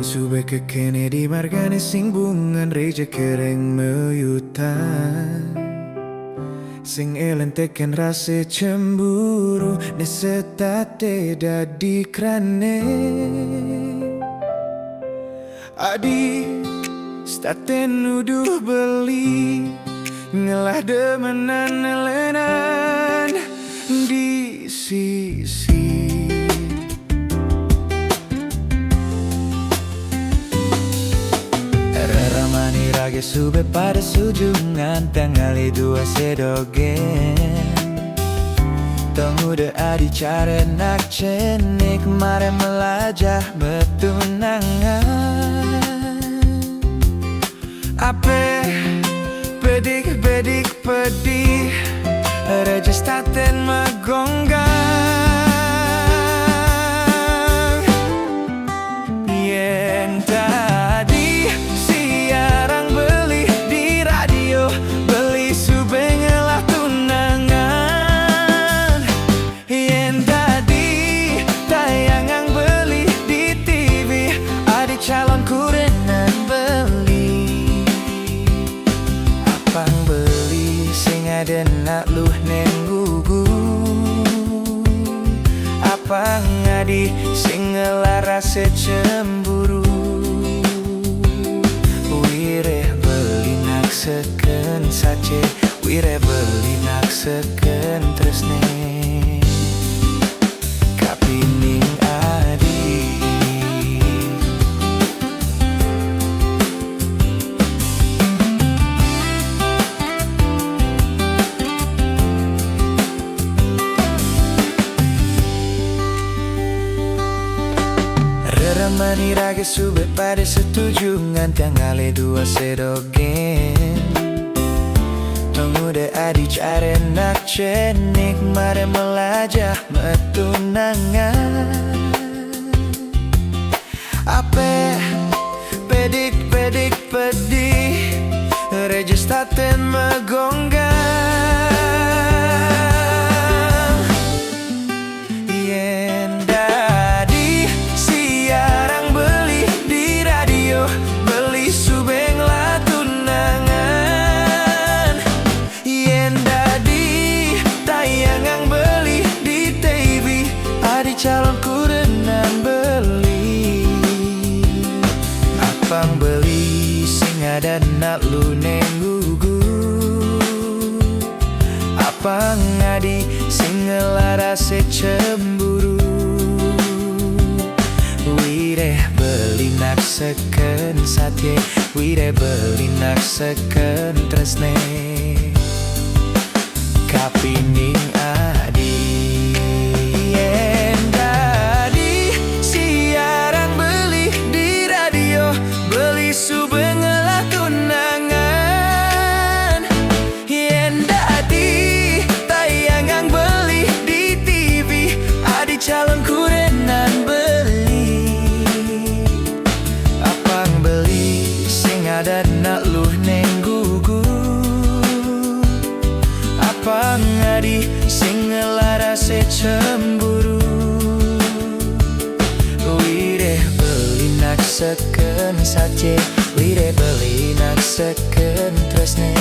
Yen sube kekene di margane sing bungan reja kereng meyutan Sing elenteken rasa cemburu ne setate dadi krane Adi state nuduh beli ngelah demenan elenan di sisi Raramani rage sube pada sujungan tangali dua sedogen Tong udah adi cara nak cenik mare melajah betunangan Ape pedik pedih Reja staten megonggang Yen tadi siarang beli di radio Beli sube ngelah tunangan Yen tadi tayangan beli di TV Adi calon kurenan beli Apang beli sing ada nak luh nenggugu Apang adi sing ngelaras cemburu Wire beli nak seken sace Wire beli nak seken tresne Kapining adi Raramani rage sube pada setujungan tangale dua sedogen Tong udah adi cara nak cenik mare melajah metunangan Ape pedik pedih Reja staten megonggang Yen dadi siarang beli di radio Beli subeng lah tunangan Yen dadi tayangan beli di TV Adi calon kurenan beli Apang beli sing ada nak lu nenggugu Apang adi sing ngelaras cemburu Wire beli nak seken satye Wire beli nak seken tresne Kapining adi Yen dadi siarang beli di radio Beli sube ngelah tunangan Yen dadi tayangan beli di TV Adi calon kurenan beli Apang beli sing ada nak luh nenggugu Apang adi sing ngelaras cemburu Wire beli nak seken sace Wire beli nak seken tresne